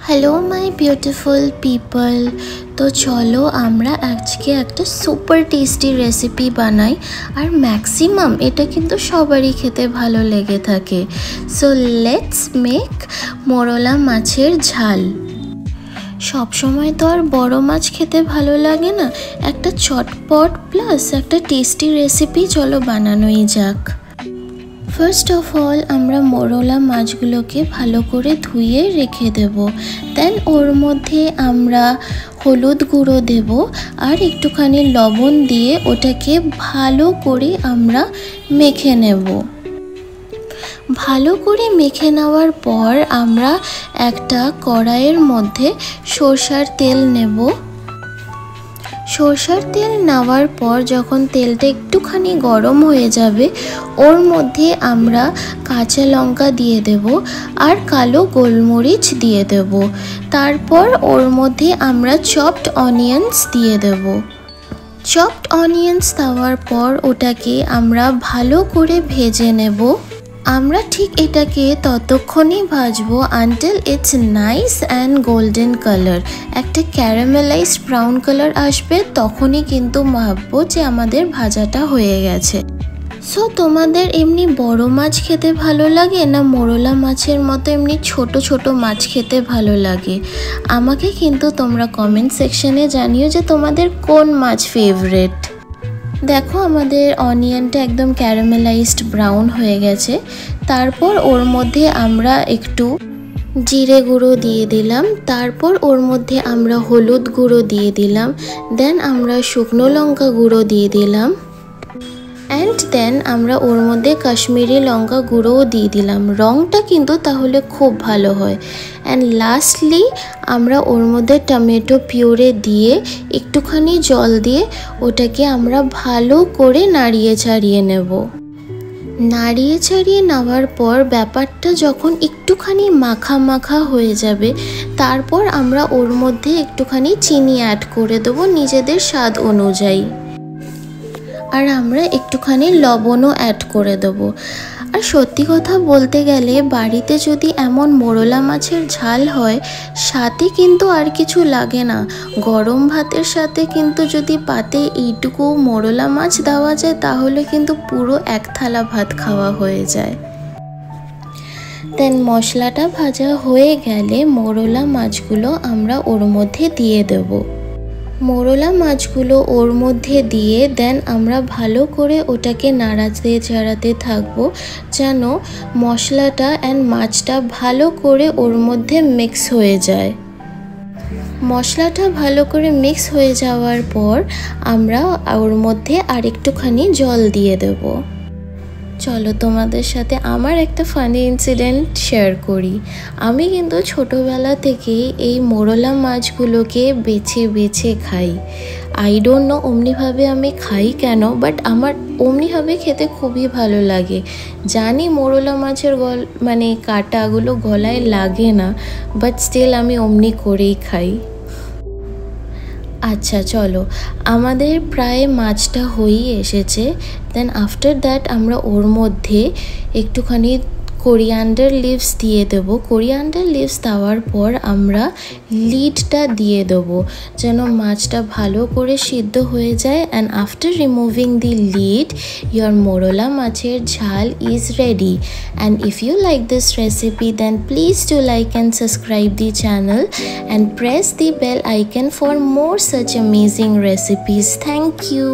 Hello my beautiful people. তো চলো আমরা আজকে একটা সুপার টেস্টি রেসিপি বানাই, আর ম্যাক্সিমাম এটা কিন্তু সবারই খেতে ভালো লেগে থাকে। সো লেটস মেক মোরলা মাছের ঝাল। সব সময় তো আর বড় মাছ খেতে ভালো লাগে না, একটা চটপট প্লাস একটা টেস্টি রেসিপি চলো বানানোই যাক। ফার্স্ট অফ অল আমরা মোরলা মাছগুলোকে ভালো করে ধুয়ে রেখে দেব। দেন ওর মধ্যে আমরা হলুদ গুঁড়ো দেব আর একটুখানি লবণ দিয়ে ওটাকে ভালো করে আমরা মেখে নেব। ভালো করে মেখে নেওয়ার পর আমরা একটা কড়াইয়ের মধ্যে সরষার তেল নেব। সরষার তেল নেওয়ার পর যখন তেলটা একটুখানি গরম হয়ে যাবে, ওর মধ্যে আমরা কাঁচা লঙ্কা দিয়ে দেব আর কালো গোলমরিচ দিয়ে দেব। তারপর ওর মধ্যে আমরা চপড অনিয়ন্স দিয়ে দেব। চপড অনিয়ন্স দেওয়ার পর ওটাকে আমরা ভালো করে ভেজে নেব। আমরা ঠিক এটাকে ততক্ষণই ভাজবো until it's nice and golden colour. একটা ক্যারামেলাইজড ব্রাউন কালার আসবে, তখনই কিন্তু ভাববো যে আমাদের ভাজাটা হয়ে গেছে। সো তোমাদের এমনি বড় মাছ খেতে ভালো লাগে না মোরলা মাছের মতো এমনি ছোট ছোট মাছ খেতে ভালো লাগে? আমাকে কিন্তু তোমরা কমেন্ট সেকশনে জানিও যে তোমাদের কোন মাছ ফেভারিট। দেখো আমাদের অনিয়নটা একদম ক্যারামেলাইজড ব্রাউন হয়ে গেছে। তারপর ওর মধ্যে আমরা একটু জিরে গুঁড়ো দিয়ে দিলাম, তারপর ওর মধ্যে আমরা হলুদ গুঁড়ো দিয়ে দিলাম, দেন আমরা শুকনো লঙ্কা গুঁড়ো দিয়ে দিলাম, অ্যান্ড দেন আমরা ওর মধ্যে কাশ্মীরি লঙ্কা গুঁড়োও দিয়ে দিলাম। রঙটা কিন্তু তাহলে খুব ভালো হয়। অ্যান্ড লাস্টলি আমরা ওর মধ্যে টমেটো পিউরে দিয়ে একটুখানি জল দিয়ে ওটাকে আমরা ভালো করে নাড়িয়ে ছাড়িয়ে নেব। নাড়িয়ে ছাড়িয়ে নেওয়ার পর ব্যাপারটা যখন একটুখানি মাখা মাখা হয়ে যাবে, তারপর আমরা ওর মধ্যে একটুখানি চিনি অ্যাড করে দেবো নিজেদের স্বাদ অনুযায়ী, আর আমরা একটুখানি লবণও অ্যাড করে দেবো। আর সত্যি কথা বলতে গেলে বাড়িতে যদি এমন মোরলা মাছের ঝাল হয়, সাথে কিন্তু আর কিছু লাগে না। গরম ভাতের সাথে কিন্তু যদি পাতে এইটুকু মোরলা মাছ দেওয়া যায়, তাহলে কিন্তু পুরো এক থালা ভাত খাওয়া হয়ে যায়। দেন মশলাটা ভাজা হয়ে গেলে মোরলা মাছগুলো আমরা ওর মধ্যে দিয়ে দেবো। মোরলা মাছগুলো ওর মধ্যে দিয়ে দেন আমরা ভালো করে ওটাকে নাড়াতে চাড়াতে থাকবো, যেন মশলাটা অ্যান্ড মাছটা ভালো করে ওর মধ্যে মিক্স হয়ে যায়। মশলাটা ভালো করে মিক্স হয়ে যাওয়ার পর আমরা ওর মধ্যে আরেকটুখানি জল দিয়ে দেবো। চলো তোমাদের সাথে আমার একটা ফানি ইনসিডেন্ট শেয়ার করি। আমি কিন্তু ছোটোবেলা থেকেই এই মোরলা মাছগুলোকে বেছে বেছে খাই। আই ডোন্ট নো অমনিভাবে আমি খাই কেন, বাট আমার অমনিভাবে খেতে খুবই ভালো লাগে। জানি মোরলা মাছের কাঁটাগুলো গলায় লাগে না, বাট স্টিল আমি অমনি করেই খাই। আচ্ছা চলো, আমাদের প্রায় মাছটা হয়েই এসেছে। দেন আফটার দ্যাট আমরা ওর মধ্যে একটুখানি কোরিয়ান্ডার লিভস দিয়ে দেবো। কোরিয়ান্ডার লিভস দেওয়ার পর আমরা লিডটা দিয়ে দেবো, যেন মাছটা ভালো করে সিদ্ধ হয়ে যায়। And after removing the lead, your মোরলা মাছের ঝাল is ready. And if you like this recipe, then please do like and subscribe the channel and press the bell icon for more such amazing recipes. Thank you.